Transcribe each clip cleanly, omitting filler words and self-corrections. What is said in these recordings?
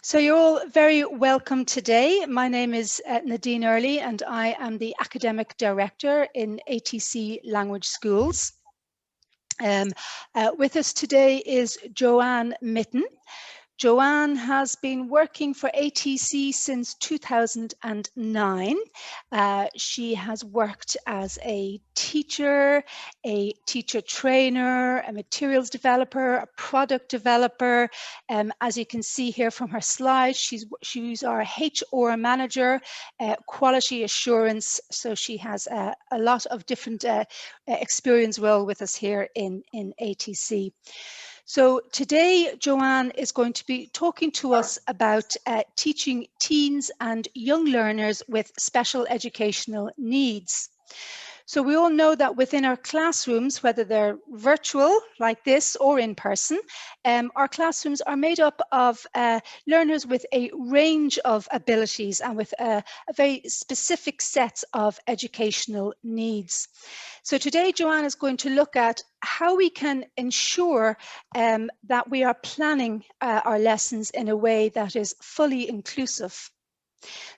So you're all very welcome today. My name is Nadine Early and I am the Academic Director in ATC Language Schools. With us today is Joanne Mitten. Joanne has been working for ATC since 2009. She has worked as a teacher trainer, a materials developer, a product developer. As you can see here from her slides, she's our HR manager, quality assurance. So she has a lot of different experience role with us here in ATC. So today, Joanne is going to be talking to us about teaching teens and young learners with special educational needs. So we all know that within our classrooms, whether they're virtual like this or in person, our classrooms are made up of learners with a range of abilities and with a very specific sets of educational needs. So today, Joanne is going to look at how we can ensure that we are planning our lessons in a way that is fully inclusive.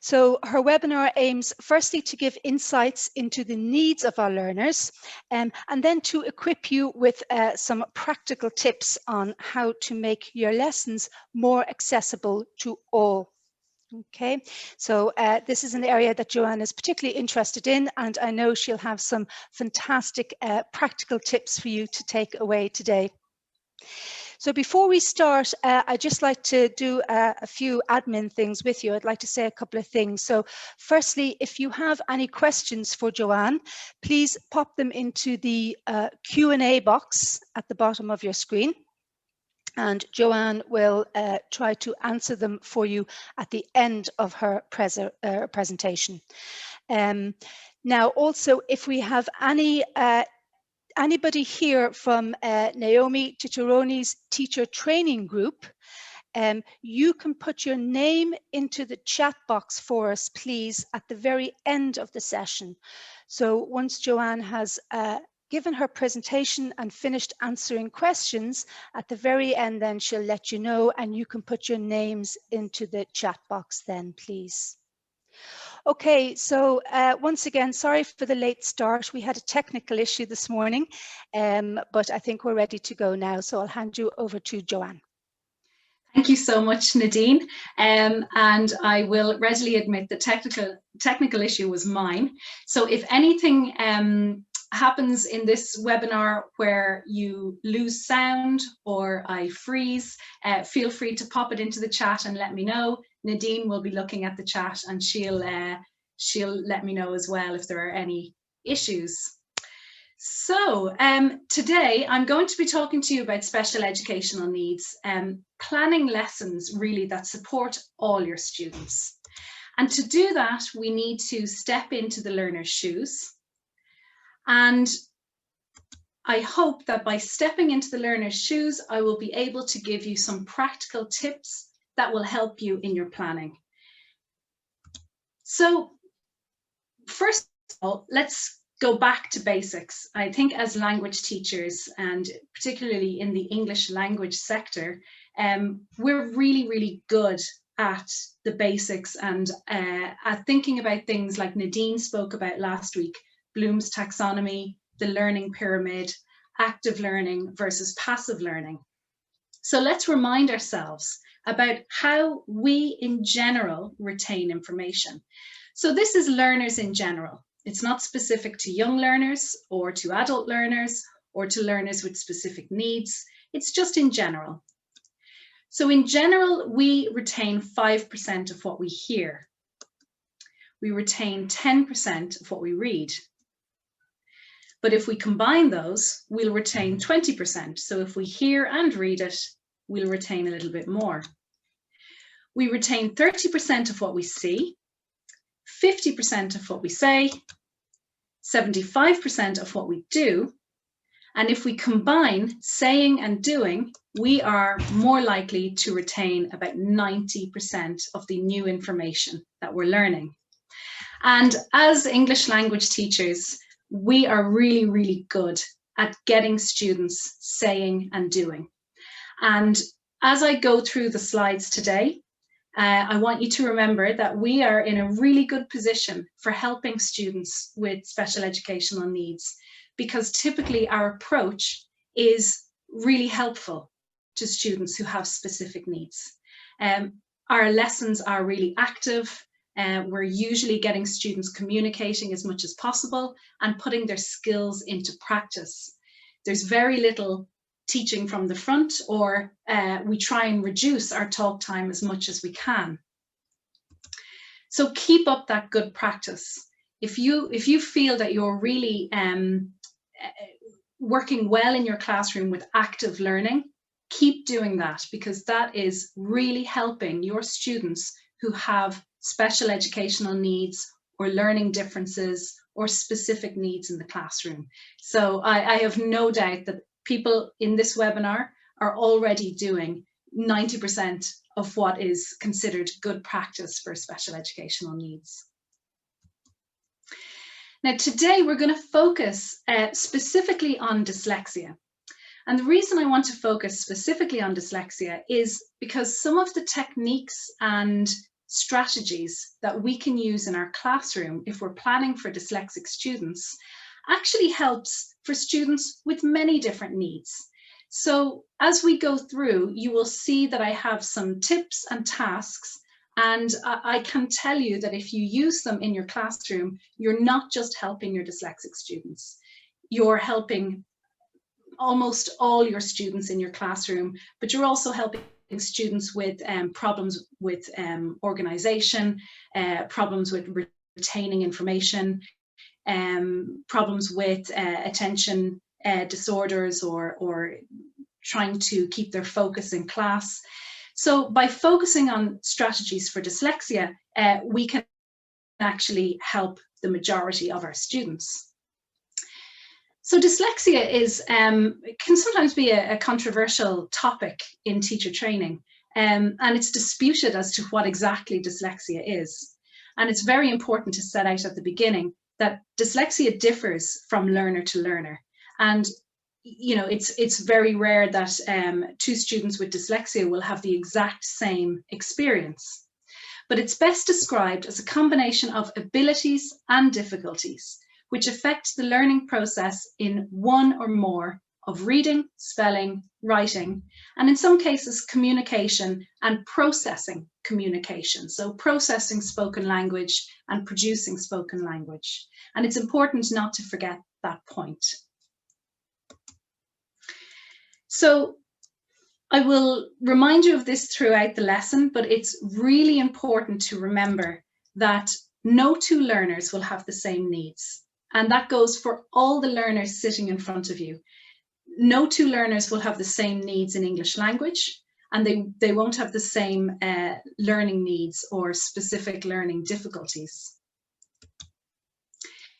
So her webinar aims firstly to give insights into the needs of our learners and then to equip you with some practical tips on how to make your lessons more accessible to all. Okay, so this is an area that Joanne is particularly interested in, and I know she'll have some fantastic practical tips for you to take away today. So before we start, I'd just like to do a few admin things with you. I'd like to say a couple of things. So firstly, if you have any questions for Joanne, please pop them into the Q&A box at the bottom of your screen. And Joanne will try to answer them for you at the end of her presentation. Now, also, if we have anybody here from Naomi Ciccirone's teacher training group, you can put your name into the chat box for us, please, at the very end of the session. So once Joanne has given her presentation and finished answering questions, at the very end then she'll let you know, and you can put your names into the chat box then, please. Okay, so once again, sorry for the late start. We had a technical issue this morning, but I think we're ready to go now. So I'll hand you over to Joanne. Thank you so much, Nadine. And I will readily admit the technical issue was mine. So if anything happens in this webinar where you lose sound or I freeze, feel free to pop it into the chat and let me know. Nadine will be looking at the chat and she'll let me know as well if there are any issues. So today I'm going to be talking to you about special educational needs, planning lessons really that support all your students. And to do that, we need to step into the learner's shoes. And I hope that by stepping into the learner's shoes, I will be able to give you some practical tips that will help you in your planning. So first of all, let's go back to basics. I think as language teachers, and particularly in the English language sector, we're really, really good at the basics and at thinking about things like Nadine spoke about last week, Bloom's taxonomy, the learning pyramid, active learning versus passive learning. So let's remind ourselves about how we in general retain information. So this is learners in general. It's not specific to young learners or to adult learners or to learners with specific needs. It's just in general. So in general, we retain 5% of what we hear. We retain 10% of what we read. But if we combine those, we'll retain 20%. So if we hear and read it, we'll retain a little bit more. We retain 30% of what we see, 50% of what we say, 75% of what we do. And if we combine saying and doing, we are more likely to retain about 90% of the new information that we're learning. And as English language teachers, we are really, really good at getting students saying and doing. And as I go through the slides today, I want you to remember that we are in a really good position for helping students with special educational needs, because typically our approach is really helpful to students who have specific needs. Our lessons are really active. We're usually getting students communicating as much as possible and putting their skills into practice. There's very little teaching from the front, or we try and reduce our talk time as much as we can. So keep up that good practice. If you feel that you're really working well in your classroom with active learning, keep doing that, because that is really helping your students who have special educational needs or learning differences or specific needs in the classroom. So I have no doubt that people in this webinar are already doing 90% of what is considered good practice for special educational needs. Now, today we're going to focus specifically on dyslexia. And the reason I want to focus specifically on dyslexia is because some of the techniques and strategies that we can use in our classroom if we're planning for dyslexic students actually helps for students with many different needs. So as we go through, you will see that I have some tips and tasks, and I can tell you that if you use them in your classroom, you're not just helping your dyslexic students, you're helping almost all your students in your classroom, but you're also helping students with problems with organization, problems with retaining information, problems with attention disorders, or trying to keep their focus in class. So by focusing on strategies for dyslexia, we can actually help the majority of our students. So dyslexia is can sometimes be a controversial topic in teacher training, and it's disputed as to what exactly dyslexia is. And it's very important to set out at the beginning that dyslexia differs from learner to learner. And you know, it's very rare that two students with dyslexia will have the exact same experience. But it's best described as a combination of abilities and difficulties, which affect the learning process in one or more of reading, spelling, writing, and in some cases communication and processing communication. So processing spoken language and producing spoken language. And it's important not to forget that point. So I will remind you of this throughout the lesson, but it's really important to remember that no two learners will have the same needs. And that goes for all the learners sitting in front of you. No two learners will have the same needs in English language, and they won't have the same learning needs or specific learning difficulties.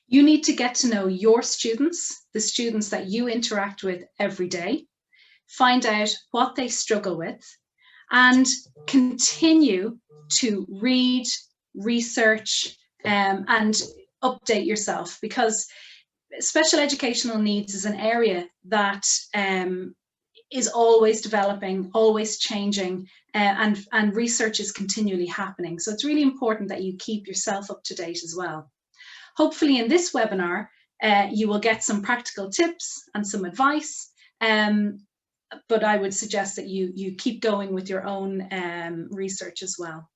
You need to get to know your students, the students that you interact with every day, find out what they struggle with, and continue to read, research, and update yourself, because special educational needs is an area that is always developing, always changing, and research is continually happening. So it's really important that you keep yourself up to date as well. Hopefully in this webinar, you will get some practical tips and some advice, but I would suggest that you keep going with your own research as well.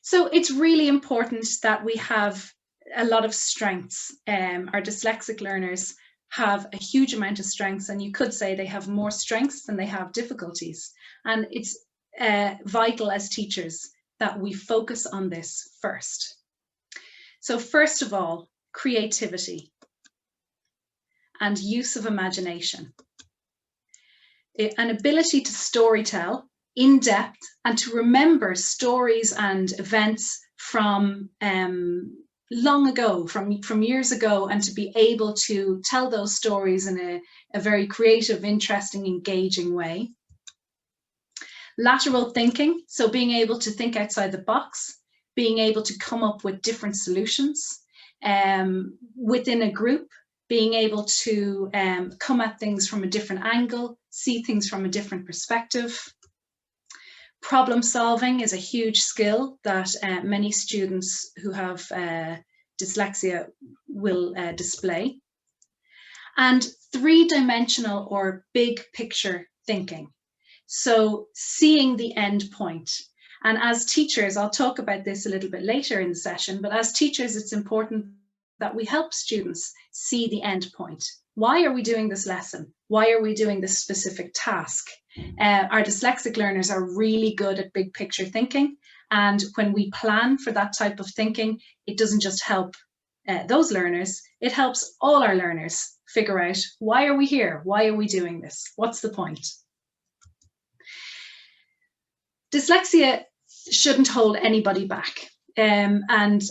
So it's really important that we have a lot of strengths. Our dyslexic learners have a huge amount of strengths, and you could say they have more strengths than they have difficulties. And it's vital as teachers that we focus on this first. So first of all, creativity and use of imagination. An ability to storytell in depth and to remember stories and events from long ago, from years ago, and to be able to tell those stories in a very creative, interesting, engaging way. Lateral thinking, so being able to think outside the box, being able to come up with different solutions within a group, being able to come at things from a different angle, see things from a different perspective. problem solving is a huge skill that many students who have dyslexia will display. And three-dimensional or big picture thinking. So seeing the end point. And as teachers, I'll talk about this a little bit later in the session, but as teachers, it's important that we help students see the end point. Why are we doing this lesson? Why are we doing this specific task? Our dyslexic learners are really good at big picture thinking. And when we plan for that type of thinking, it doesn't just help those learners, it helps all our learners figure out, why are we here? Why are we doing this? What's the point? Dyslexia shouldn't hold anybody back, and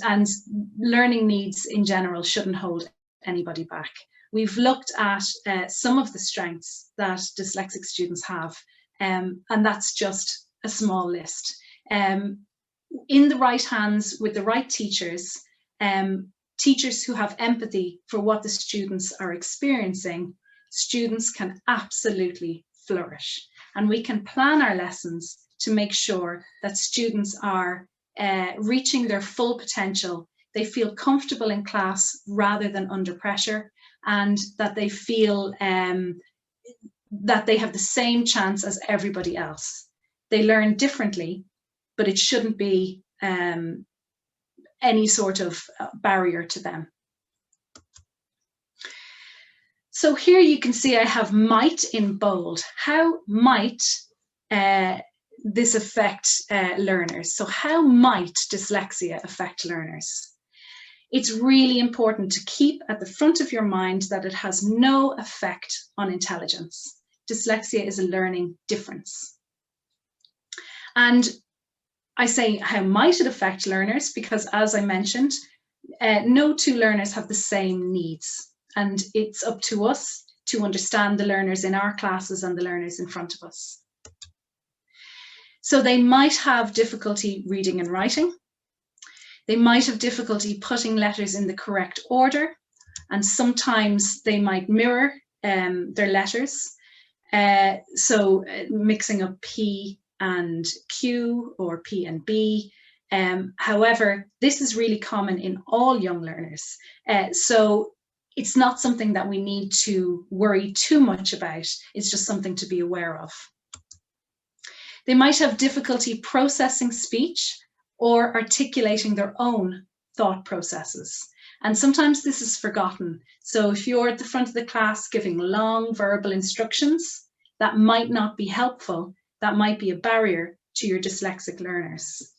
learning needs in general shouldn't hold anybody back. We've looked at some of the strengths that dyslexic students have, and that's just a small list. In the right hands with the right teachers, teachers who have empathy for what the students are experiencing, students can absolutely flourish. And we can plan our lessons to make sure that students are reaching their full potential. They feel comfortable in class rather than under pressure, and that they feel that they have the same chance as everybody else. They learn differently, but it shouldn't be any sort of barrier to them. So here you can see I have might in bold. How might this affect learners? So how might dyslexia affect learners? It's really important to keep at the front of your mind that it has no effect on intelligence. Dyslexia is a learning difference. And I say, how might it affect learners? Because as I mentioned, no two learners have the same needs. And it's up to us to understand the learners in our classes and the learners in front of us. So they might have difficulty reading and writing. They might have difficulty putting letters in the correct order. And sometimes they might mirror their letters. So mixing up P and Q or P and B. However, this is really common in all young learners. So it's not something that we need to worry too much about. It's just something to be aware of. They might have difficulty processing speech or articulating their own thought processes. And sometimes this is forgotten. So if you're at the front of the class giving long verbal instructions, that might not be helpful. That might be a barrier to your dyslexic learners.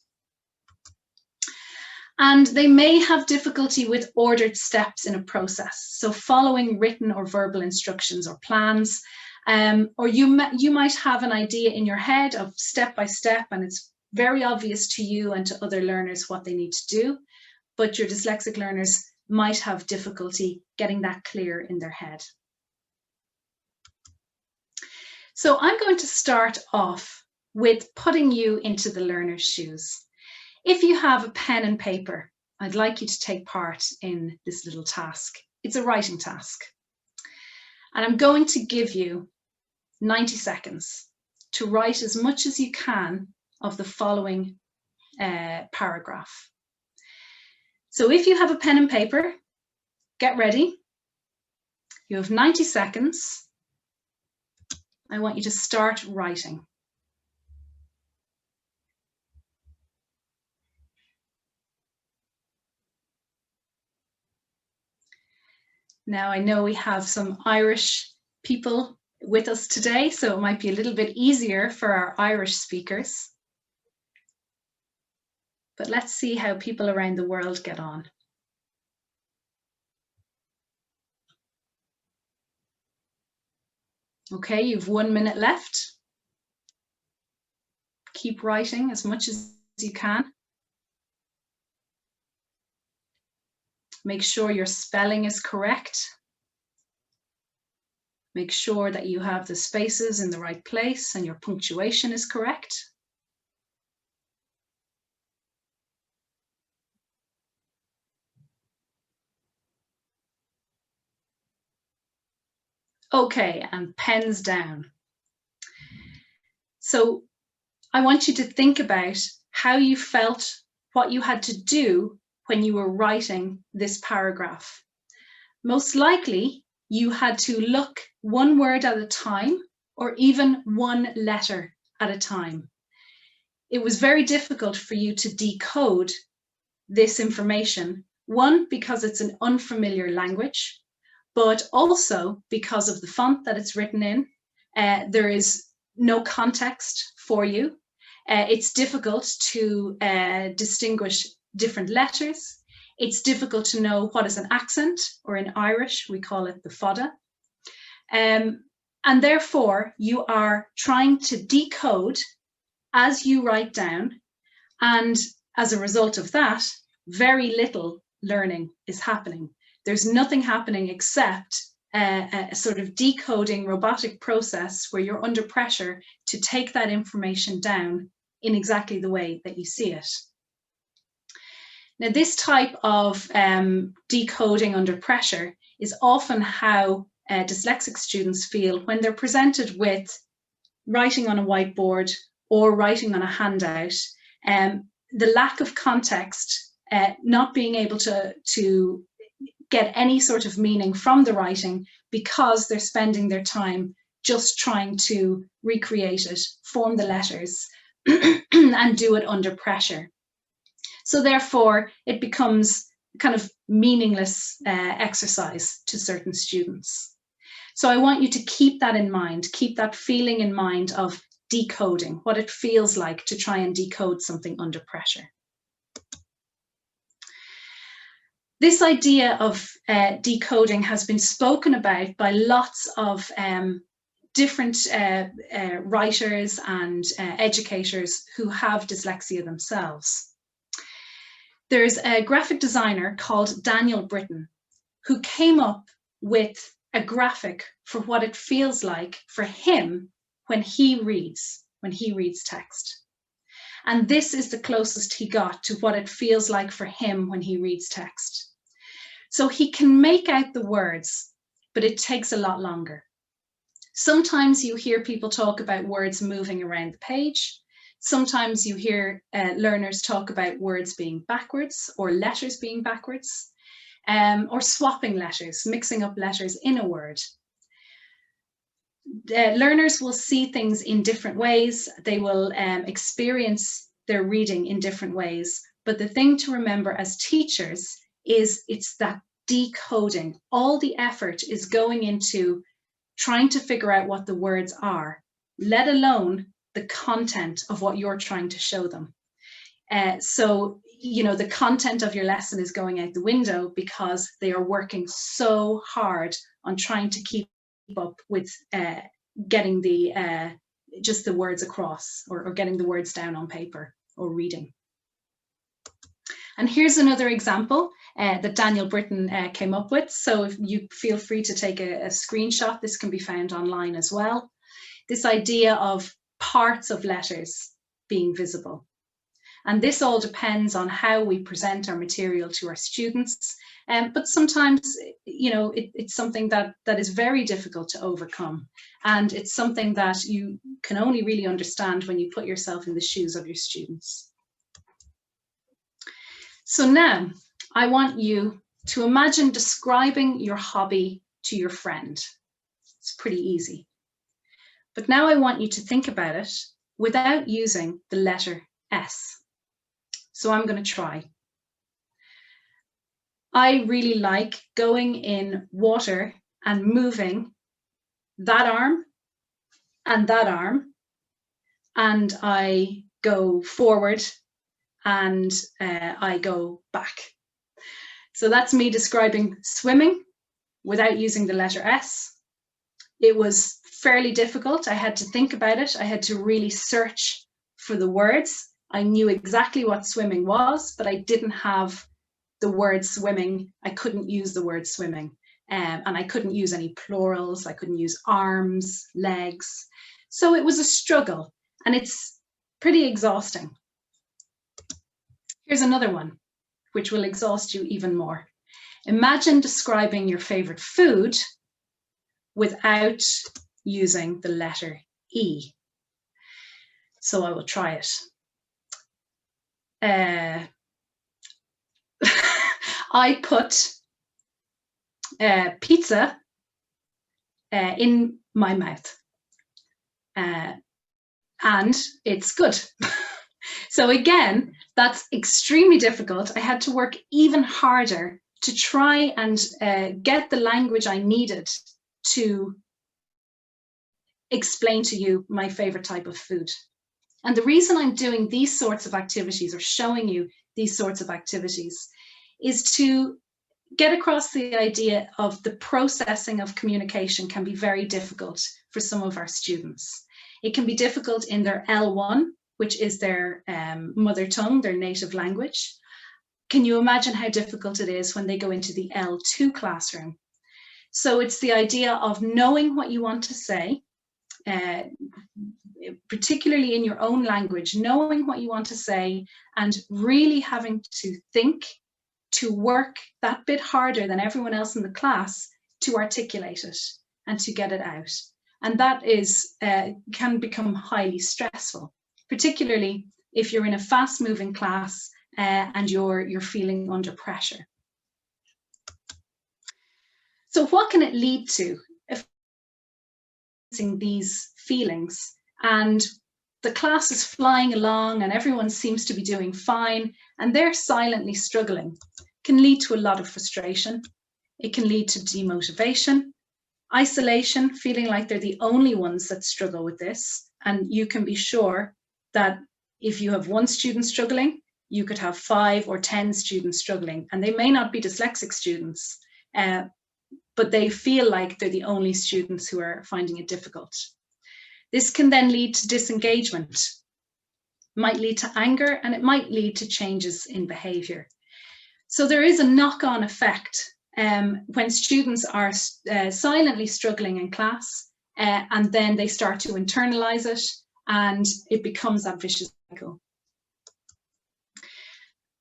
And they may have difficulty with ordered steps in a process. So following written or verbal instructions or plans, or you might have an idea in your head of step by step, and it's very obvious to you and to other learners what they need to do, but your dyslexic learners might have difficulty getting that clear in their head. So I'm going to start off with putting you into the learner's shoes. If you have a pen and paper, I'd like you to take part in this little task. It's a writing task. And I'm going to give you 90 seconds to write as much as you can of the following paragraph. So if you have a pen and paper, get ready. You have 90 seconds. I want you to start writing. Now I know we have some Irish people with us today, so it might be a little bit easier for our Irish speakers. But let's see how people around the world get on. Okay, you've 1 minute left. Keep writing as much as you can. Make sure your spelling is correct. Make sure that you have the spaces in the right place and your punctuation is correct. Okay, and pens down. So I want you to think about how you felt, what you had to do when you were writing this paragraph. Most likely, you had to look one word at a time, or even one letter at a time. It was very difficult for you to decode this information. One, because it's an unfamiliar language, but also because of the font that it's written in. There is no context for you. It's difficult to distinguish different letters. It's difficult to know what is an accent, or in Irish, we call it the fada. And therefore, you are trying to decode as you write down. And as a result of that, very little learning is happening. There's nothing happening except a sort of decoding robotic process where you're under pressure to take that information down in exactly the way that you see it. Now, this type of decoding under pressure is often how dyslexic students feel when they're presented with writing on a whiteboard or writing on a handout. The lack of context, not being able to get any sort of meaning from the writing because they're spending their time just trying to recreate it, form the letters, and do it under pressure. So therefore, it becomes kind of meaningless exercise to certain students. So I want you to keep that in mind, keep that feeling in mind of decoding, what it feels like to try and decode something under pressure. This idea of decoding has been spoken about by lots of different writers and educators who have dyslexia themselves. There's a graphic designer called Daniel Britton who came up with a graphic for what it feels like for him when he reads text. And this is the closest he got to what it feels like for him when he reads text. So he can make out the words, but it takes a lot longer. Sometimes you hear people talk about words moving around the page. Sometimes you hear learners talk about words being backwards or letters being backwards, or swapping letters, mixing up letters in a word. Learners will see things in different ways. They will experience their reading in different ways. But the thing to remember as teachers is it's that decoding. All the effort is going into trying to figure out what the words are, let alone the content of what you're trying to show them. So, you know, the content of your lesson is going out the window because they are working so hard on trying to keep up with getting the just the words across, or getting the words down on paper or reading. And here's another example that Daniel Britton came up with. So if you feel free to take a screenshot, this can be found online as well. This idea of parts of letters being visible. And this all depends on how we present our material to our students. But sometimes, you know, it's something that is very difficult to overcome. And it's something that you can only really understand when you put yourself in the shoes of your students. So now I want you to imagine describing your hobby to your friend. It's pretty easy. But now I want you to think about it without using the letter S. So I'm going to try. I really like going in water and moving that arm, and I go forward and I go back. So that's me describing swimming without using the letter S. It was fairly difficult. I had to think about it. I had to really search for the words. I knew exactly what swimming was, but I didn't have the word swimming. I couldn't use the word swimming, and I couldn't use any plurals. I couldn't use arms, legs. So it was a struggle, and it's pretty exhausting. Here's another one, which will exhaust you even more. Imagine describing your favorite food without using the letter E. So I will try it. I put pizza in my mouth, and it's good. So again, that's extremely difficult. I had to work even harder to try and get the language I needed to explain to you my favorite type of food. And the reason I'm doing these sorts of activities or showing you these sorts of activities is to get across the idea of the processing of communication can be very difficult for some of our students. It can be difficult in their L1, which is their mother tongue, their native language. Can you imagine how difficult it is when they go into the L2 classroom? So it's the idea of knowing what you want to say, particularly in your own language, knowing what you want to say and really having to think, to work that bit harder than everyone else in the class to articulate it and to get it out. And that is can become highly stressful, particularly if you're in a fast-moving class and you're feeling under pressure. So what can it lead to if these feelings and the class is flying along and everyone seems to be doing fine and they're silently struggling? Can lead to a lot of frustration. It can lead to demotivation, isolation, feeling like they're the only ones that struggle with this. And you can be sure that if you have one student struggling, you could have 5 or 10 students struggling, and they may not be dyslexic students, but they feel like they're the only students who are finding it difficult. This can then lead to disengagement, might lead to anger, and it might lead to changes in behavior. So there is a knock-on effect when students are silently struggling in class and then they start to internalize it and it becomes that vicious cycle.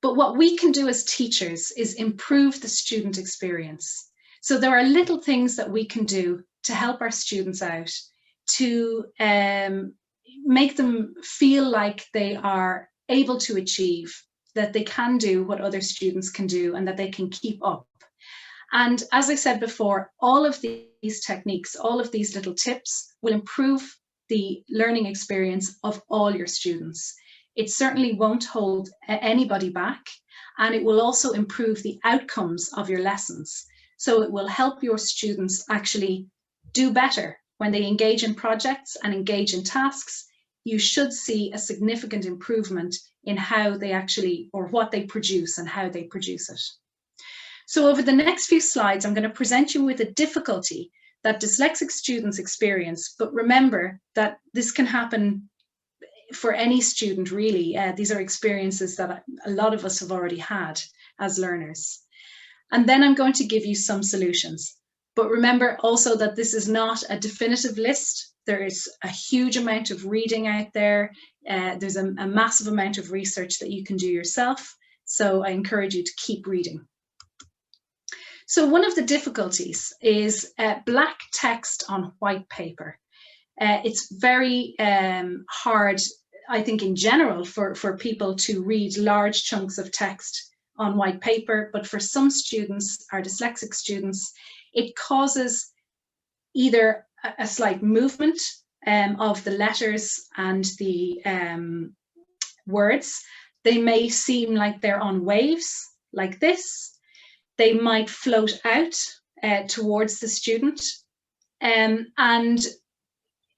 But what we can do as teachers is improve the student experience. So there are little things that we can do to help our students out, to make them feel like they are able to achieve, that they can do what other students can do and that they can keep up. And as I said before, all of these techniques, all of these little tips will improve the learning experience of all your students. It certainly won't hold anybody back, and it will also improve the outcomes of your lessons. So it will help your students actually do better when they engage in projects and engage in tasks. You should see a significant improvement in how they actually, or what they produce and how they produce it. So over the next few slides, I'm going to present you with a difficulty that dyslexic students experience, but remember that this can happen for any student really. These are experiences that a lot of us have already had as learners. And then I'm going to give you some solutions. But remember also that this is not a definitive list. There is a huge amount of reading out there. There's a massive amount of research that you can do yourself. So I encourage you to keep reading. So one of the difficulties is black text on white paper. It's very hard, I think, in general, for people to read large chunks of text on white paper, but for some students, our dyslexic students, it causes either a slight movement of the letters and the words. They may seem like they're on waves, like this. They might float out towards the student, and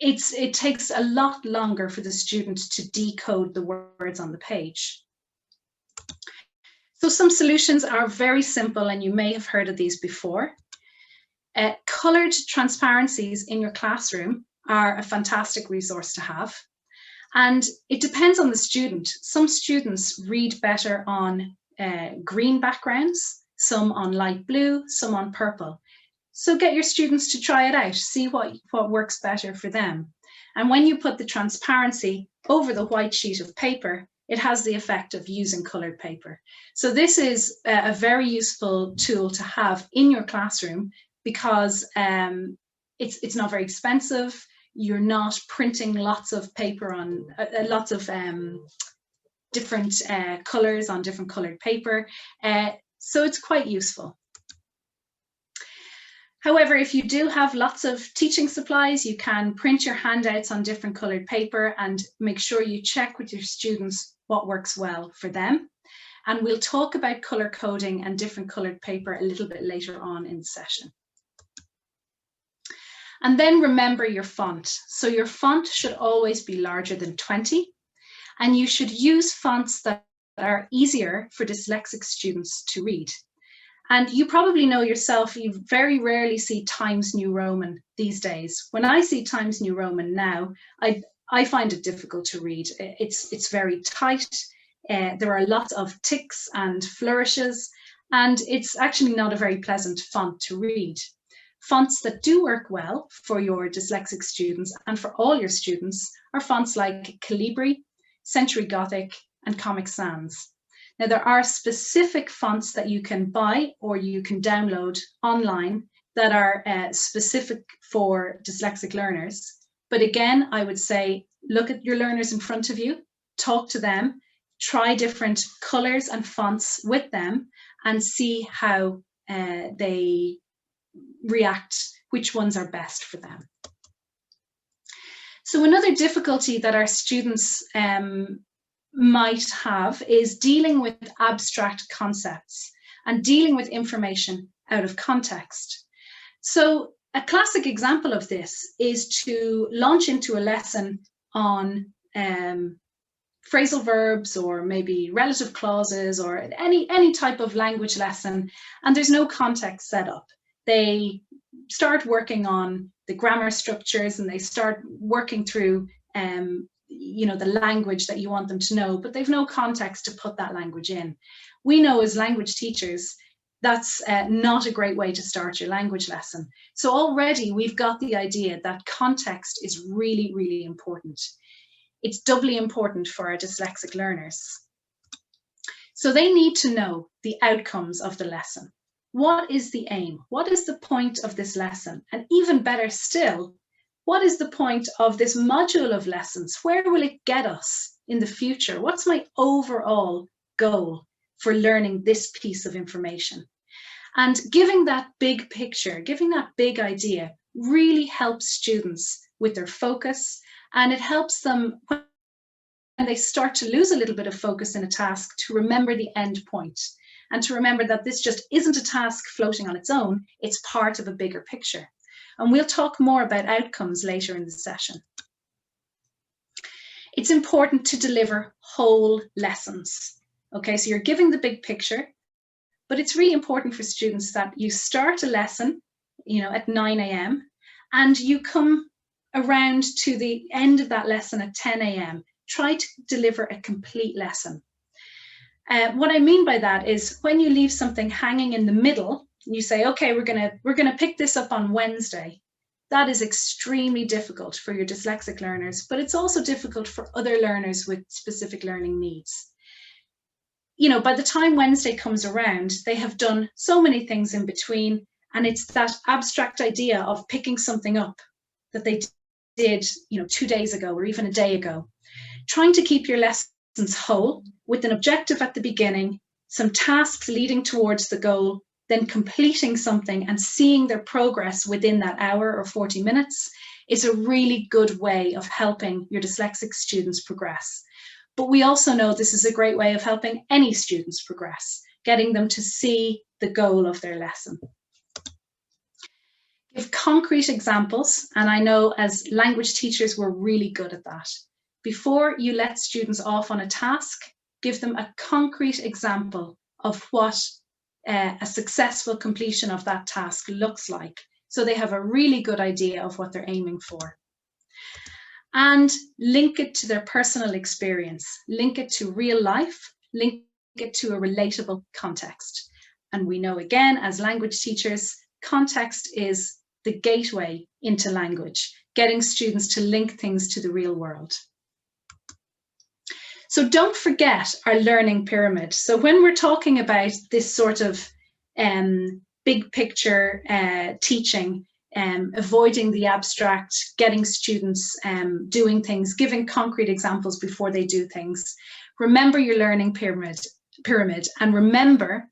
it takes a lot longer for the student to decode the words on the page. So some solutions are very simple, and you may have heard of these before. Coloured transparencies in your classroom are a fantastic resource to have. And it depends on the student. Some students read better on green backgrounds, some on light blue, some on purple. So get your students to try it out, see what works better for them. And when you put the transparency over the white sheet of paper, it has the effect of using coloured paper. So this is a very useful tool to have in your classroom because it's not very expensive. you're not printing lots of paper on lots of different colors on different colored paper. So it's quite useful. However, if you do have lots of teaching supplies, you can print your handouts on different colored paper and make sure you check with your students what works well for them. And we'll talk about color coding and different colored paper a little bit later on in the session. And then remember your font. So your font should always be larger than 20, and you should use fonts that are easier for dyslexic students to read. And you probably know yourself, you very rarely see Times New Roman these days. When I see Times New Roman now, I find it difficult to read. It's very tight. There are lots of ticks and flourishes, and it's actually not a very pleasant font to read. Fonts that do work well for your dyslexic students and for all your students are fonts like Calibri, Century Gothic, and Comic Sans. Now, there are specific fonts that you can buy or you can download online that are specific for dyslexic learners. But again, I would say, look at your learners in front of you, talk to them, try different colors and fonts with them and see how they react, which ones are best for them. So another difficulty that our students might have is dealing with abstract concepts and dealing with information out of context. So a classic example of this is to launch into a lesson on phrasal verbs or maybe relative clauses or any type of language lesson, and there's no context set up. They start working on the grammar structures and they start working through the language that you want them to know, but they've no context to put that language in. We know as language teachers, that's not a great way to start your language lesson. So already we've got the idea that context is really, really important. It's doubly important for our dyslexic learners. So they need to know the outcomes of the lesson. What is the aim? What is the point of this lesson? And even better still, what is the point of this module of lessons? Where will it get us in the future? What's my overall goal for learning this piece of information? And giving that big picture, giving that big idea really helps students with their focus, and it helps them when they start to lose a little bit of focus in a task to remember the end point and to remember that this just isn't a task floating on its own, it's part of a bigger picture. And we'll talk more about outcomes later in the session. It's important to deliver whole lessons. Okay, so you're giving the big picture, but it's really important for students that you start a lesson, at 9 a.m. and you come around to the end of that lesson at 10 a.m. Try to deliver a complete lesson. What I mean by that is when you leave something hanging in the middle, you say, okay, we're gonna pick this up on Wednesday. That is extremely difficult for your dyslexic learners, but it's also difficult for other learners with specific learning needs. By the time Wednesday comes around, they have done so many things in between, and it's that abstract idea of picking something up that they did, 2 days ago or even a day ago. Trying to keep your lessons whole with an objective at the beginning, some tasks leading towards the goal, then completing something and seeing their progress within that hour or 40 minutes is a really good way of helping your dyslexic students progress. But we also know this is a great way of helping any students progress, getting them to see the goal of their lesson. Give concrete examples, and I know as language teachers we're really good at that. Before you let students off on a task, give them a concrete example of what a successful completion of that task looks like, so they have a really good idea of what they're aiming for. And link it to their personal experience, link it to real life, link it to a relatable context. And we know again, as language teachers, context is the gateway into language, getting students to link things to the real world. So don't forget our learning pyramid. So when we're talking about this sort of big picture teaching, avoiding the abstract, getting students doing things, giving concrete examples before they do things. Remember your learning pyramid, and remember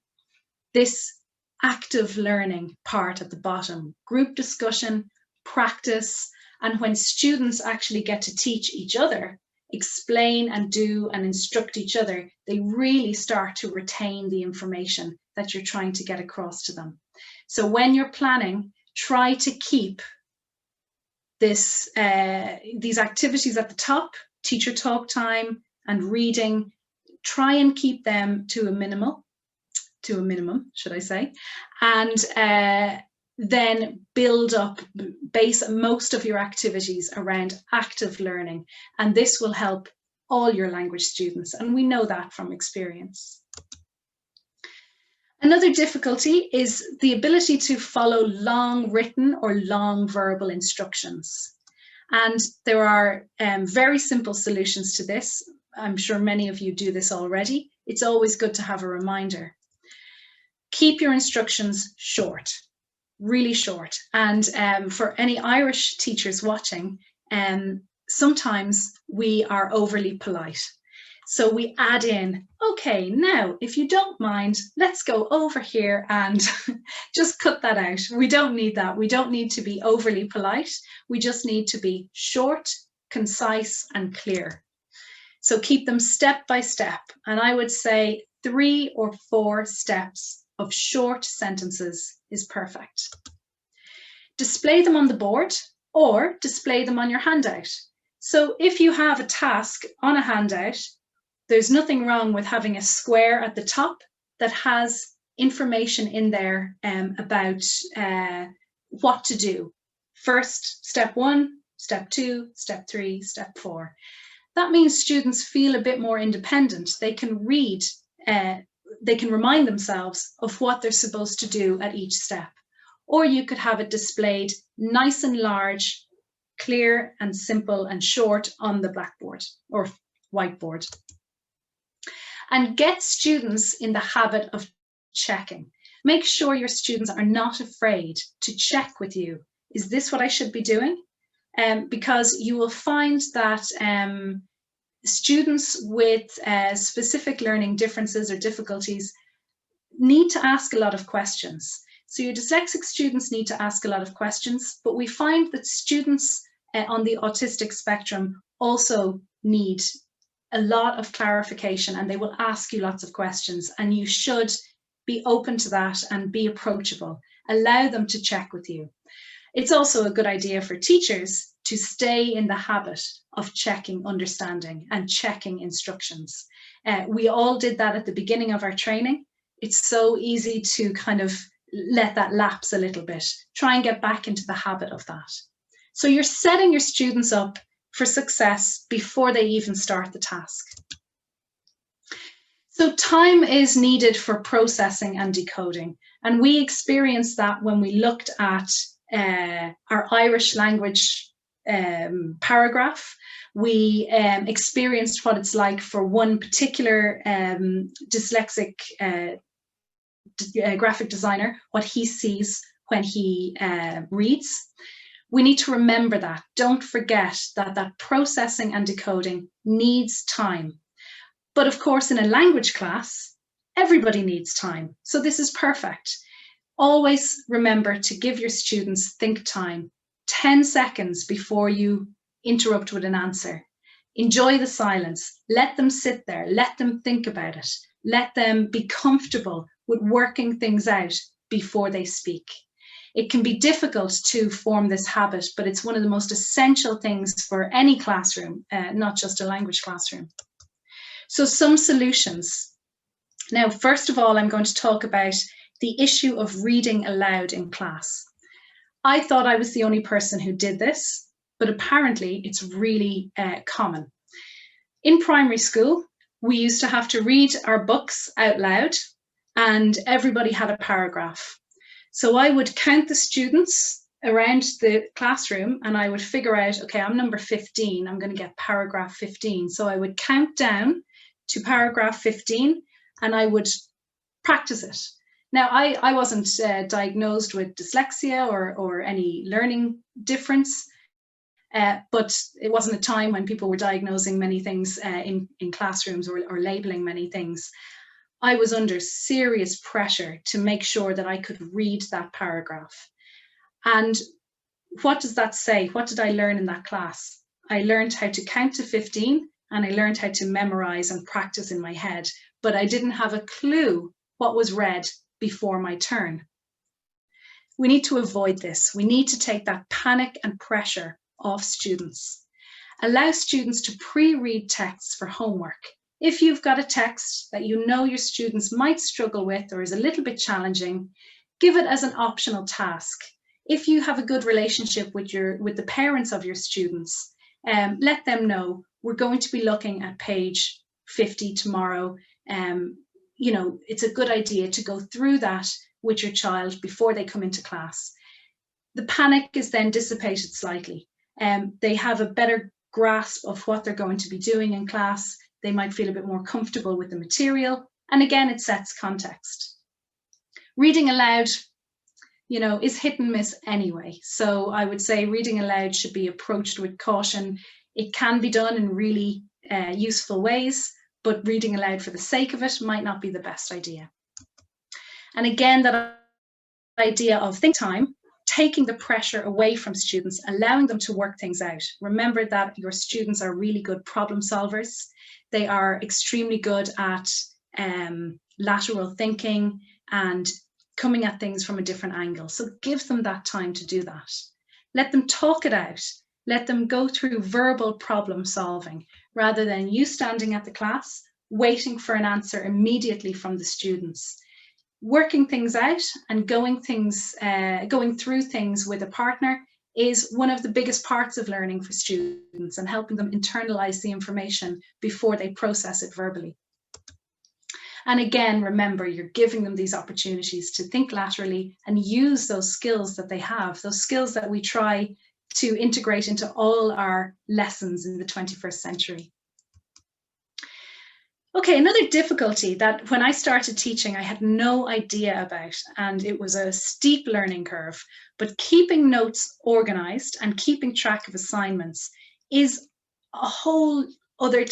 this active learning part at the bottom: group discussion, practice, and when students actually get to teach each other, explain and do and instruct each other, they really start to retain the information that you're trying to get across to them. So when you're planning, try to keep these activities at the top, teacher talk time and reading, try and keep them to a minimum, should I say, and then build up, base most of your activities around active learning, and this will help all your language students, and we know that from experience. Another difficulty is the ability to follow long written or long verbal instructions, and there are very simple solutions to this. I'm sure many of you do this already. It's always good to have a reminder. Keep your instructions short, really short. And for any Irish teachers watching, sometimes we are overly polite. So we add in, okay, now, if you don't mind, let's go over here and just cut that out. We don't need that. We don't need to be overly polite. We just need to be short, concise, and clear. So keep them step by step. And I would say 3 or 4 steps of short sentences is perfect. Display them on the board or display them on your handout. So if you have a task on a handout, there's nothing wrong with having a square at the top that has information in there about what to do. First, step 1, step 2, step 3, step 4. That means students feel a bit more independent. They can read, they can remind themselves of what they're supposed to do at each step. Or you could have it displayed nice and large, clear and simple and short on the blackboard or whiteboard. And get students in the habit of checking. Make sure your students are not afraid to check with you. Is this what I should be doing? Because you will find that students with specific learning differences or difficulties need to ask a lot of questions. So your dyslexic students need to ask a lot of questions, but we find that students on the autistic spectrum also need a lot of clarification, and they will ask you lots of questions, and you should be open to that and be approachable. Allow them to check with you. It's also a good idea for teachers to stay in the habit of checking understanding and checking instructions. We all did that at the beginning of our training. It's so easy to kind of let that lapse a little bit. Try and get back into the habit of that. So you're setting your students up for success before they even start the task. So time is needed for processing and decoding. And we experienced that when we looked at our Irish language paragraph. We experienced what it's like for one particular dyslexic graphic designer, what he sees when he reads. We need to remember that. Don't forget that that processing and decoding needs time. But of course, in a language class, everybody needs time. So this is perfect. Always remember to give your students think time, 10 seconds before you interrupt with an answer. Enjoy the silence. Let them sit there. Let them think about it. Let them be comfortable with working things out before they speak. It can be difficult to form this habit, but it's one of the most essential things for any classroom, not just a language classroom. So some solutions. Now, first of all, I'm going to talk about the issue of reading aloud in class. I thought I was the only person who did this, but apparently it's really common. In primary school, we used to have to read our books out loud, and everybody had a paragraph. So I would count the students around the classroom and I would figure out, okay, I'm number 15, I'm going to get paragraph 15. So I would count down to paragraph 15 and I would practice it. Now, I wasn't diagnosed with dyslexia or any learning difference, but it wasn't a time when people were diagnosing many things in classrooms or labeling many things. I was under serious pressure to make sure that I could read that paragraph. And what does that say? What did I learn in that class? I learned how to count to 15 and I learned how to memorize and practice in my head, but I didn't have a clue what was read before my turn. We need to avoid this. We need to take that panic and pressure off students. Allow students to pre-read texts for homework. If you've got a text that you know your students might struggle with or is a little bit challenging, give it as an optional task. If you have a good relationship with the parents of your students, let them know we're going to be looking at page 50 tomorrow. It's a good idea to go through that with your child before they come into class. The panic is then dissipated slightly. They have a better grasp of what they're going to be doing in class. They might feel a bit more comfortable with the material. And again, it sets context. Reading aloud, is hit and miss anyway. So I would say reading aloud should be approached with caution. It can be done in really useful ways, but reading aloud for the sake of it might not be the best idea. And again, that idea of think time, taking the pressure away from students, allowing them to work things out. Remember that your students are really good problem solvers. They are extremely good at lateral thinking and coming at things from a different angle. So give them that time to do that. Let them talk it out. Let them go through verbal problem solving rather than you standing at the class, waiting for an answer immediately from the students. Working things out and going through things with a partner is one of the biggest parts of learning for students and helping them internalize the information before they process it verbally. And again, remember, you're giving them these opportunities to think laterally and use those skills that they have, those skills that we try to integrate into all our lessons in the 21st century. Okay, another difficulty that when I started teaching, I had no idea about, and it was a steep learning curve, but keeping notes organized and keeping track of assignments is a whole other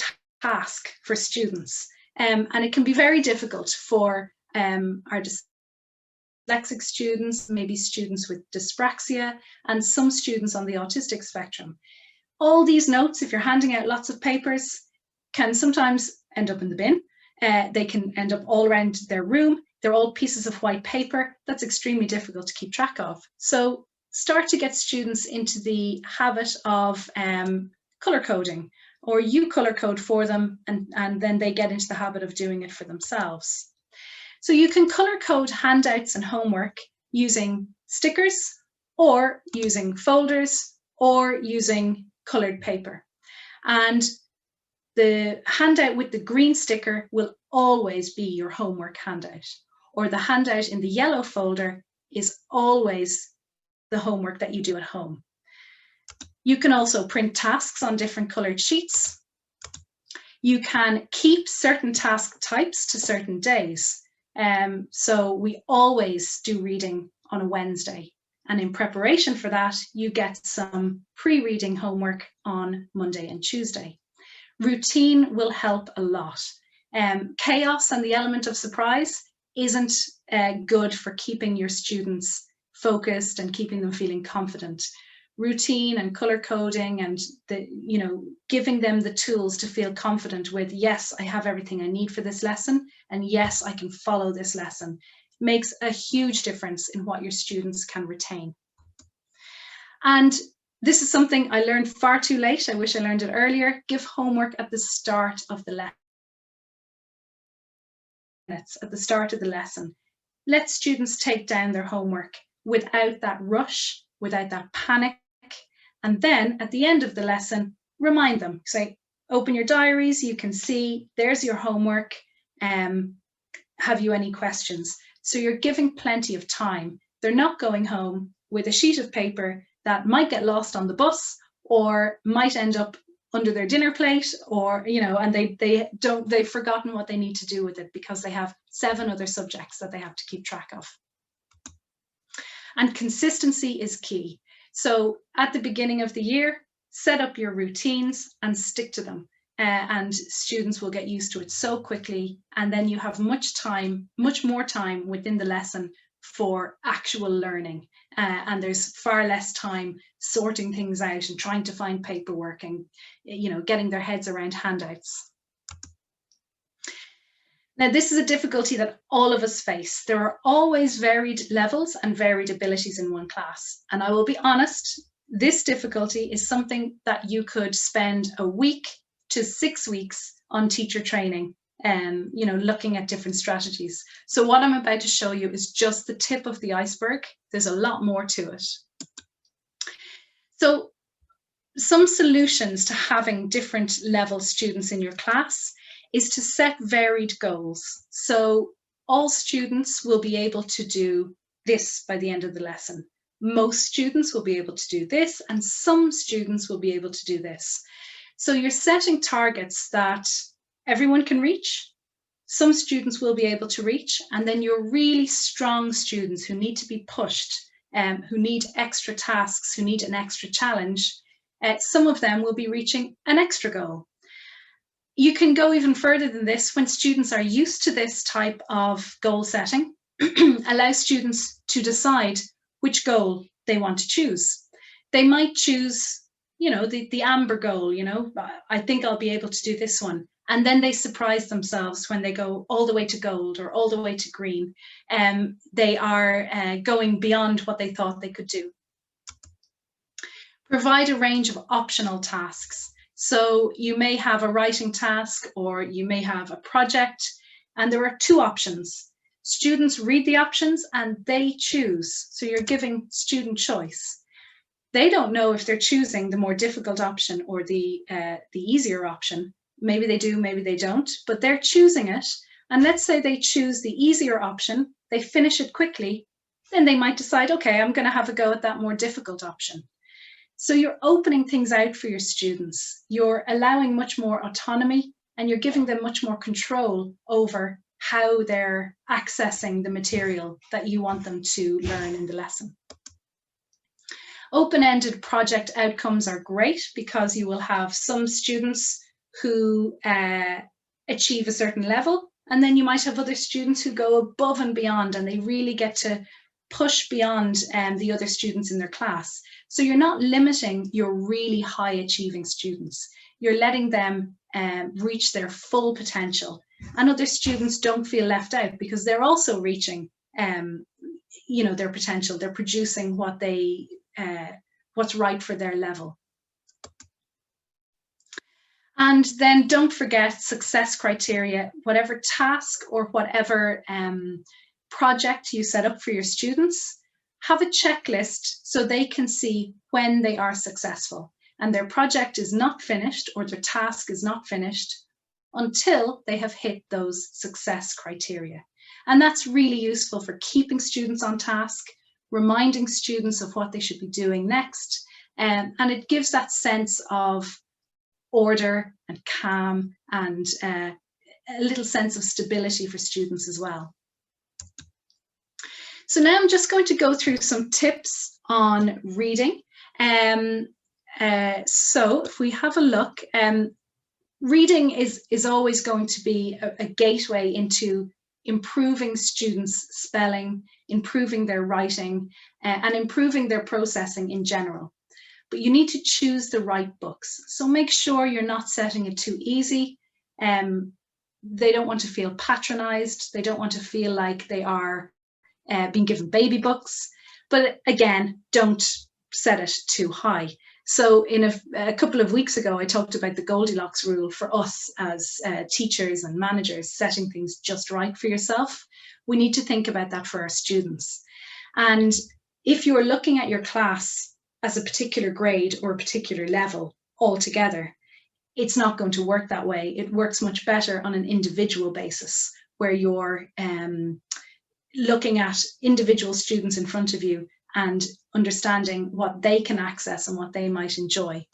task for students. And it can be very difficult for our dyslexic students, maybe students with dyspraxia, and some students on the autistic spectrum. All these notes, if you're handing out lots of papers, can sometimes end up in the bin. They can end up all around their room. They're all pieces of white paper. That's extremely difficult to keep track of. So start to get students into the habit of color coding, or you color code for them and then they get into the habit of doing it for themselves. So you can color code handouts and homework using stickers or using folders or using colored paper. And the handout with the green sticker will always be your homework handout, or the handout in the yellow folder is always the homework that you do at home. You can also print tasks on different colored sheets. You can keep certain task types to certain days. So we always do reading on a Wednesday. And in preparation for that, you get some pre-reading homework on Monday and Tuesday. Routine will help a lot. Chaos and the element of surprise isn't good for keeping your students focused and keeping them feeling confident. Routine and color coding and giving them the tools to feel confident with, yes, I have everything I need for this lesson, and yes, I can follow this lesson, makes a huge difference in what your students can retain. And this is something I learned far too late. I wish I learned it earlier. Give homework at the start of the lesson. At the start of the lesson. Let students take down their homework without that rush, without that panic. And then at the end of the lesson, remind them, say, open your diaries, you can see, there's your homework. Have you any questions? So you're giving plenty of time. They're not going home with a sheet of paper that might get lost on the bus or might end up under their dinner plate, or, you know, and they've forgotten what they need to do with it because they have 7 other subjects that they have to keep track of. And consistency is key. So at the beginning of the year, set up your routines and stick to them. And students will get used to it so quickly, and then you have much more time within the lesson for actual learning, and there's far less time sorting things out and trying to find paperwork and, you know, getting their heads around handouts. Now, this is a difficulty that all of us face. There are always varied levels and varied abilities in one class, and I will be honest, this difficulty is something that you could spend a week to 6 weeks on teacher training, you know, looking at different strategies. So what I'm about to show you is just the tip of the iceberg. There's a lot more to it. So some solutions to having different level students in your class is to set varied goals. So all students will be able to do this by the end of the lesson. Most students will be able to do this, and some students will be able to do this. So you're setting targets that everyone can reach. Some students will be able to reach, and then your really strong students who need to be pushed, who need extra tasks, who need an extra challenge, some of them will be reaching an extra goal. You can go even further than this. When students are used to this type of goal setting, allow students to decide which goal they want to choose. They might choose, you know, the amber goal, you know, I think I'll be able to do this one. And then they surprise themselves when they go all the way to gold or all the way to green. They are going beyond what they thought they could do. Provide a range of optional tasks. So you may have a writing task, or you may have a project, and there are 2 options. Students read the options and they choose. So you're giving student choice. They don't know if they're choosing the more difficult option or the easier option. Maybe they do, maybe they don't, but they're choosing it. And let's say they choose the easier option, they finish it quickly, then they might decide, okay, I'm going to have a go at that more difficult option. So you're opening things out for your students. You're allowing much more autonomy, and you're giving them much more control over how they're accessing the material that you want them to learn in the lesson. Open-ended project outcomes are great because you will have some students who achieve a certain level, and then you might have other students who go above and beyond, and they really get to push beyond the other students in their class. So you're not limiting your really high achieving students. You're letting them reach their full potential, and other students don't feel left out because they're also reaching you know, their potential. They're producing what they what's right for their level. And then don't forget success criteria. Whatever task or whatever project you set up for your students, have a checklist so they can see when they are successful. And their project is not finished, or their task is not finished, until they have hit those success criteria. And that's really useful for keeping students on task, reminding students of what they should be doing next. And it gives that sense of order and calm, and a little sense of stability for students as well. So now I'm just going to go through some tips on reading. So if we have a look, reading is always going to be a gateway into improving students' spelling, improving their writing, and improving their processing in general. But you need to choose the right books. So make sure you're not setting it too easy. They don't want to feel patronized. They don't want to feel like they are being given baby books. But again, don't set it too high. So in a couple of weeks ago, I talked about the Goldilocks rule for us as teachers and managers, setting things just right for yourself. We need to think about that for our students. And if you're looking at your class as a particular grade or a particular level altogether, it's not going to work that way. It works much better on an individual basis, where you're looking at individual students in front of you and understanding what they can access and what they might enjoy.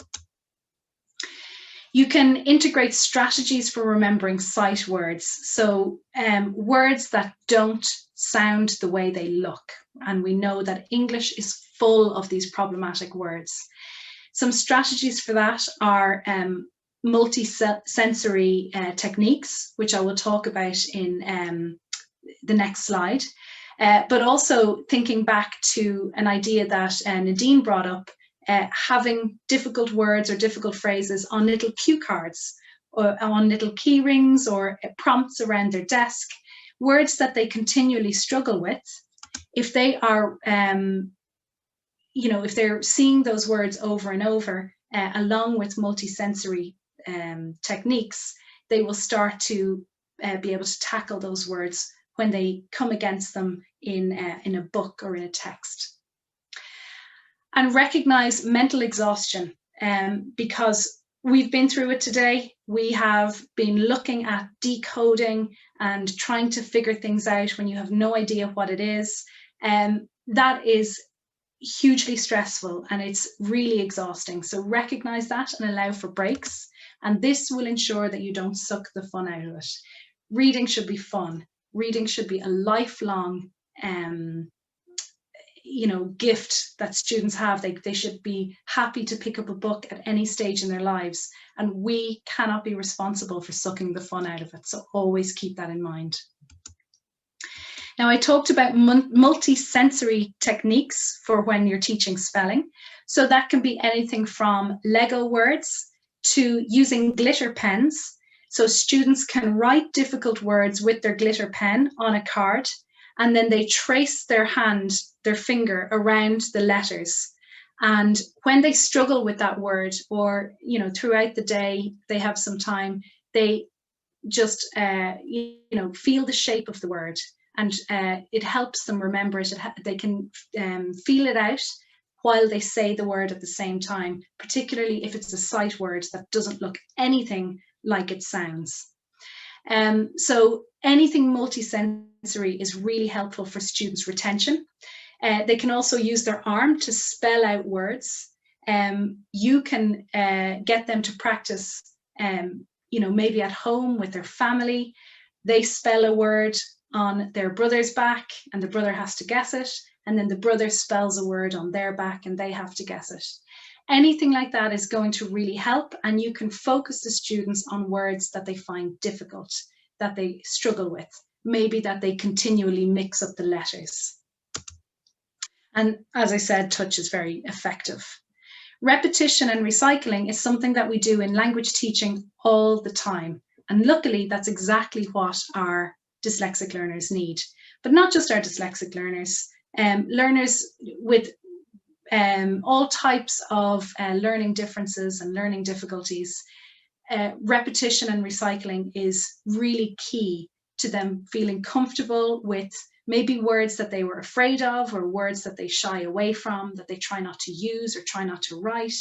You can integrate strategies for remembering sight words. So words that don't sound the way they look. And we know that English is full of these problematic words. Some strategies for that are multi-sensory techniques, which I will talk about in the next slide. But also thinking back to an idea that Nadine brought up, having difficult words or difficult phrases on little cue cards or on little key rings or prompts around their desk, words that they continually struggle with. If they are, if they're seeing those words over and over, along with multisensory techniques, they will start to be able to tackle those words when they come against them in a book or in a text. And recognize mental exhaustion, because we've been through it today. We have been looking at decoding and trying to figure things out when you have no idea what it is. That is hugely stressful and it's really exhausting. So recognize that and allow for breaks. And this will ensure that you don't suck the fun out of it. Reading should be fun. Reading should be a lifelong gift that students have. They should be happy to pick up a book at any stage in their lives, and we cannot be responsible for sucking the fun out of it. So always keep that in mind. Now, I talked about multi-sensory techniques for when you're teaching spelling. So that can be anything from Lego words to using glitter pens. So students can write difficult words with their glitter pen on a card, and then they trace their finger around the letters. And when they struggle with that word, or throughout the day they have some time, they just feel the shape of the word, and it helps them remember it. They can feel it out while they say the word at the same time, particularly if it's a sight word that doesn't look anything like it sounds. So anything multisensory is really helpful for students' retention. They can also use their arm to spell out words. You can get them to practice, maybe at home with their family. They spell a word on their brother's back and the brother has to guess it. And then the brother spells a word on their back and they have to guess it. Anything like that is going to really help, and you can focus the students on words that they find difficult, that they struggle with, maybe that they continually mix up the letters. And as I said, touch is very effective. Repetition and recycling is something that we do in language teaching all the time. And luckily, that's exactly what our dyslexic learners need. But not just our dyslexic learners, learners with all types of learning differences and learning difficulties. Repetition and recycling is really key to them feeling comfortable with maybe words that they were afraid of, or words that they shy away from, that they try not to use or try not to write.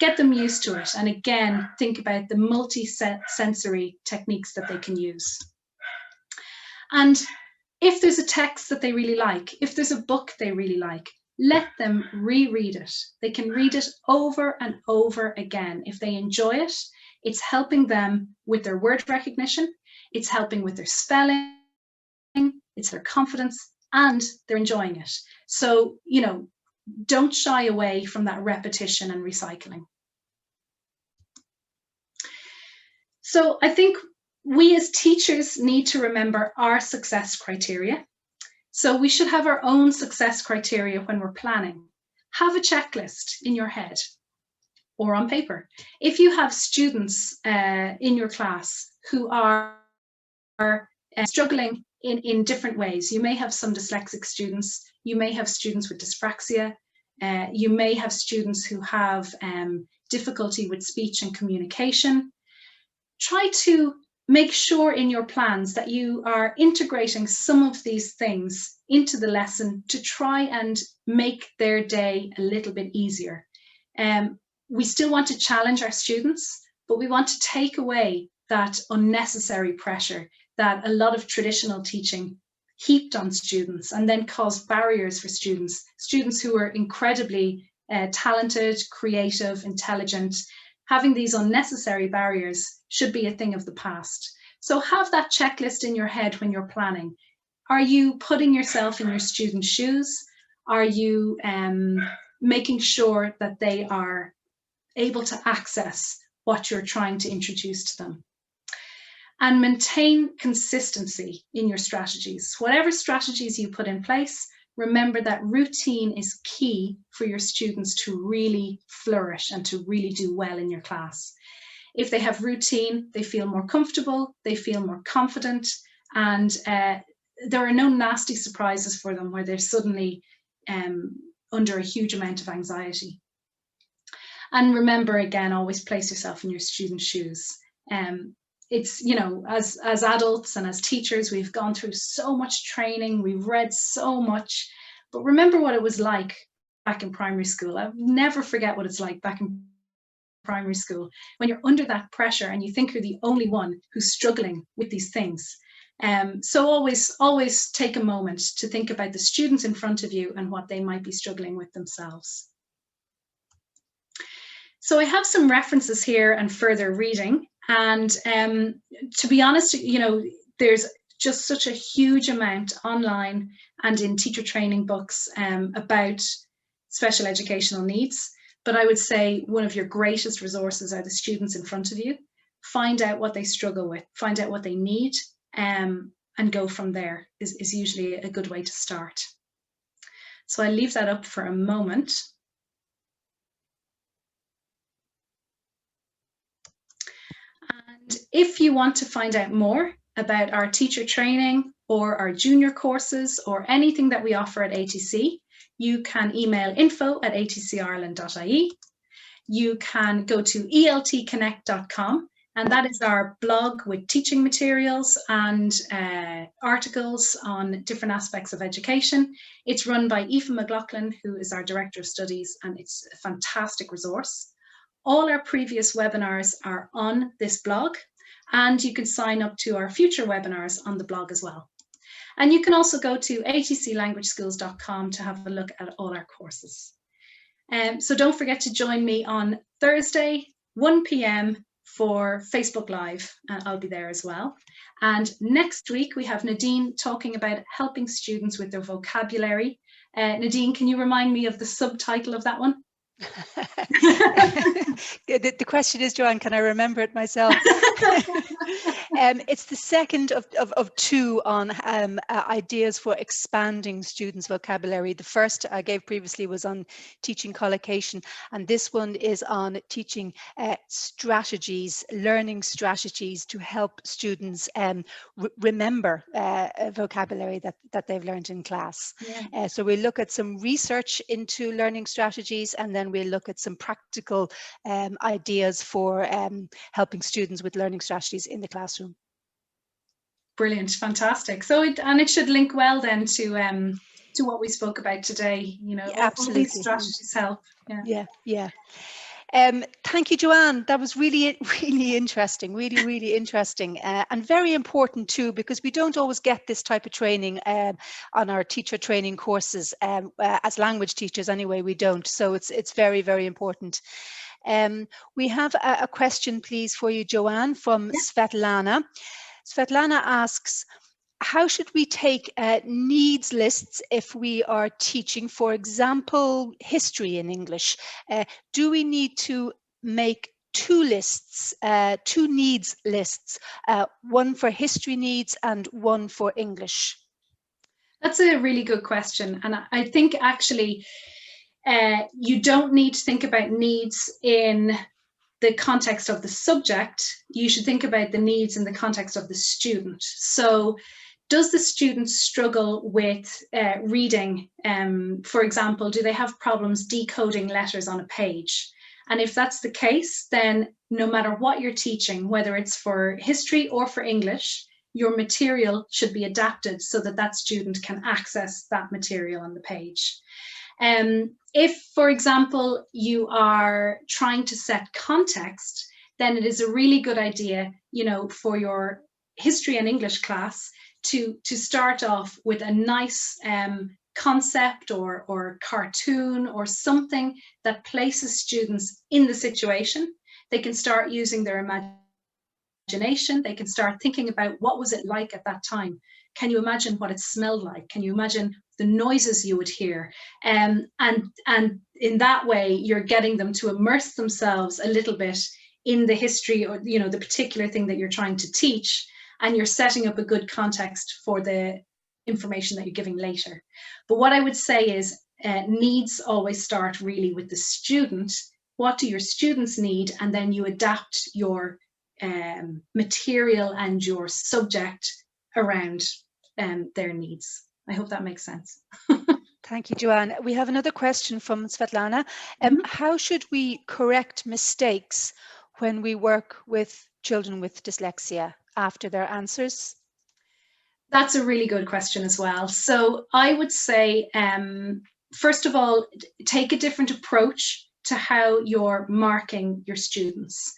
Get them used to it. And again, think about the multi-sensory techniques that they can use. And if there's a text that they really like, if there's a book they really like, let them reread it. They can read it over and over again. If they enjoy it, it's helping them with their word recognition, it's helping with their spelling, it's their confidence, and they're enjoying it. So, don't shy away from that repetition and recycling. So I think we as teachers need to remember our success criteria. So we should have our own success criteria when we're planning. Have a checklist in your head or on paper. If you have students in your class who are struggling in different ways, you may have some dyslexic students, you may have students with dyspraxia, you may have students who have difficulty with speech and communication. Try to make sure in your plans that you are integrating some of these things into the lesson to try and make their day a little bit easier. We still want to challenge our students, but we want to take away that unnecessary pressure that a lot of traditional teaching heaped on students and then caused barriers for students who are incredibly talented, creative, intelligent, having these unnecessary barriers should be a thing of the past. So have that checklist in your head when you're planning. Are you putting yourself in your students' shoes? Are you making sure that they are able to access what you're trying to introduce to them? And maintain consistency in your strategies. Whatever strategies you put in place, remember that routine is key for your students to really flourish and to really do well in your class. If they have routine, they feel more comfortable, they feel more confident, and there are no nasty surprises for them where they're suddenly under a huge amount of anxiety. And remember, again, always place yourself in your students' shoes. It's, you know, as adults and as teachers, we've gone through so much training, we've read so much, but remember what it was like back in primary school. I'll never forget what it's like back in primary school when you're under that pressure and you think you're the only one who's struggling with these things. So always take a moment to think about the students in front of you and what they might be struggling with themselves. So I have some references here and further reading. And to be honest, you know, there's just such a huge amount online and in teacher training books about special educational needs. But I would say one of your greatest resources are the students in front of you. Find out what they struggle with, find out what they need, and go from there is usually a good way to start. So I'll leave that up for a moment. And if you want to find out more about our teacher training or our junior courses or anything that we offer at ATC, you can email info@atcireland.ie. You can go to eltconnect.com, and that is our blog with teaching materials and articles on different aspects of education. It's run by Aoife McLaughlin, who is our Director of Studies, and it's a fantastic resource. All our previous webinars are on this blog, and you can sign up to our future webinars on the blog as well. And you can also go to atclanguageschools.com to have a look at all our courses. So don't forget to join me on Thursday, 1 p.m. for Facebook Live, and I'll be there as well. And next week we have Nadine talking about helping students with their vocabulary. Nadine, can you remind me of the subtitle of that one? The question is, Joanne, can I remember it myself? It's the second of two on ideas for expanding students' vocabulary. The first I gave previously was on teaching collocation, and this one is on teaching strategies, learning strategies to help students remember vocabulary that they've learned in class. Yeah. So we look at some research into learning strategies, and then we'll look at some practical ideas for helping students with learning strategies in the classroom. Brilliant, fantastic. So it should link well then to what we spoke about today. You know, absolutely. All these strategies help. Yeah. Thank you, Joanne. That was really interesting, really interesting, and very important too, because we don't always get this type of training on our teacher training courses. As language teachers anyway, we don't. So it's very important. We have a question, please, for you, Joanne, from Svetlana. Svetlana asks, how should we take needs lists if we are teaching, for example, history in English? Do we need to make two lists, two needs lists, one for history needs and one for English? That's a really good question. And I think actually you don't need to think about needs in the context of the subject. You should think about the needs in the context of the student. So does the student struggle with reading? For example, do they have problems decoding letters on a page? And if that's the case, then no matter what you're teaching, whether it's for history or for English, your material should be adapted so that that student can access that material on the page. If, for example, you are trying to set context, then it is a really good idea, you know, for your history and English class to start off with a nice concept or cartoon or something that places students in the situation, They can start using their imagination. They can start thinking about what was it like at that time. Can you imagine what it smelled like? Can you imagine the noises you would hear? And in that way, you're getting them to immerse themselves a little bit in the history, or the particular thing that you're trying to teach, and you're setting up a good context for the information that you're giving later. But what I would say is needs always start really with the student. What do your students need? And then you adapt your material and your subject around their needs. I hope that makes sense. Thank you, Joanne. We have another question from Svetlana. How should we correct mistakes when we work with children with dyslexia after their answers? That's a really good question as well. So I would say, first of all, take a different approach to how you're marking your students.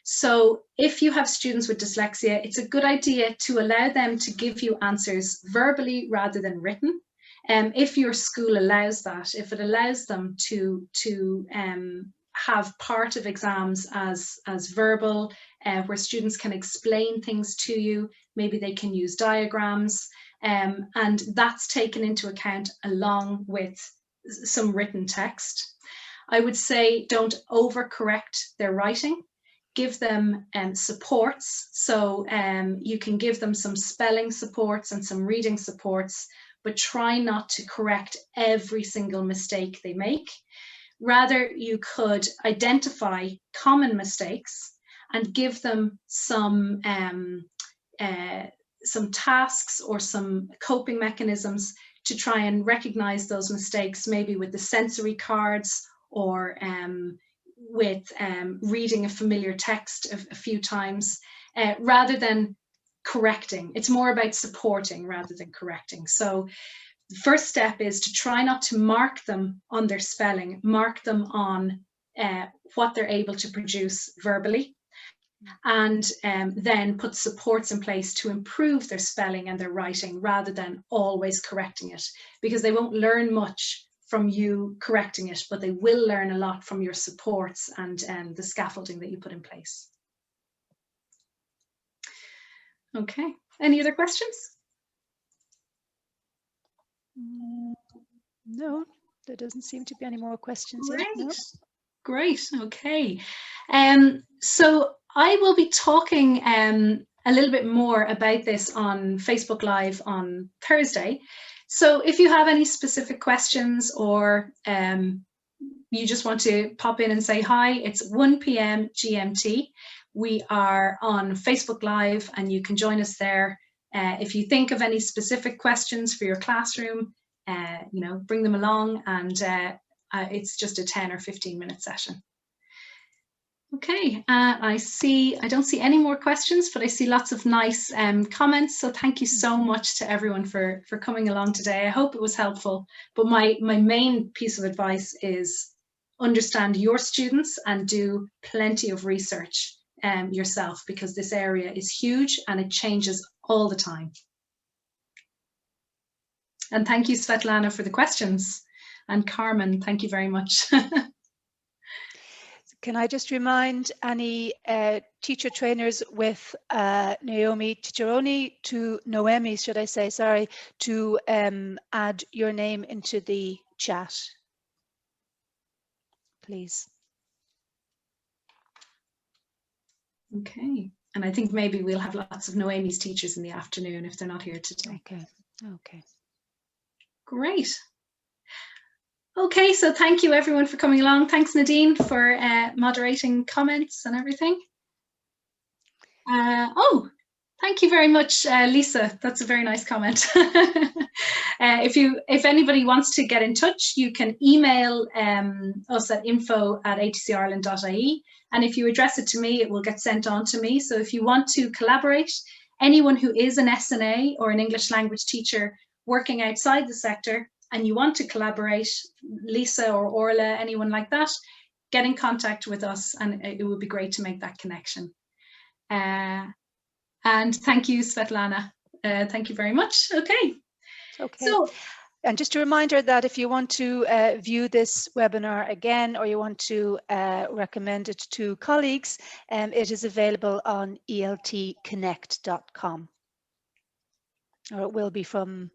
So if you have students with dyslexia, it's a good idea to allow them to give you answers verbally rather than written. If your school allows that, if it allows them to have part of exams as verbal, where students can explain things to you, maybe they can use diagrams, and that's taken into account along with some written text. I would say don't overcorrect their writing. Give them supports. So you can give them some spelling supports and some reading supports, but try not to correct every single mistake they make. Rather, you could identify common mistakes and give them some tasks or some coping mechanisms to try and recognize those mistakes, maybe with the sensory cards, or with reading a familiar text a few times, rather than correcting. It's more about supporting rather than correcting. So the first step is to try not to mark them on their spelling, mark them on what they're able to produce verbally, and then put supports in place to improve their spelling and their writing rather than always correcting it, because they won't learn much from you correcting it, but they will learn a lot from your supports and the scaffolding that you put in place. Okay, any other questions? No, there doesn't seem to be any more questions Great. yet. No. Great, okay. So I will be talking a little bit more about this on Facebook Live on Thursday. So if you have any specific questions, or you just want to pop in and say hi, it's 1 p.m. GMT. We are on Facebook Live and you can join us there. If you think of any specific questions for your classroom, bring them along, and it's just a 10 or 15 minute session. Okay, I don't see any more questions, but I see lots of nice comments. So thank you so much to everyone for coming along today. I hope it was helpful. But my main piece of advice is understand your students and do plenty of research yourself, because this area is huge and it changes all the time. And thank you, Svetlana, for the questions. And Carmen, thank you very much. Can I just remind any teacher trainers with Noemi, should I say, sorry, to add your name into the chat, please. Okay, and I think maybe we'll have lots of Noemi's teachers in the afternoon if they're not here today. Okay. Great. Okay, so thank you everyone for coming along. Thanks Nadine for moderating comments and everything. Oh, thank you very much, Lisa. That's a very nice comment. If anybody wants to get in touch, you can email us at info@atcireland.ie, and if you address it to me, it will get sent on to me. So if you want to collaborate, anyone who is an SNA or an English language teacher working outside the sector, and you want to collaborate, Lisa or Orla, anyone like that, get in contact with us, and it would be great to make that connection. And thank you, Svetlana. Thank you very much. Okay. Okay. So And just a reminder that if you want to view this webinar again, or you want to recommend it to colleagues, it is available on eltconnect.com, or it will be from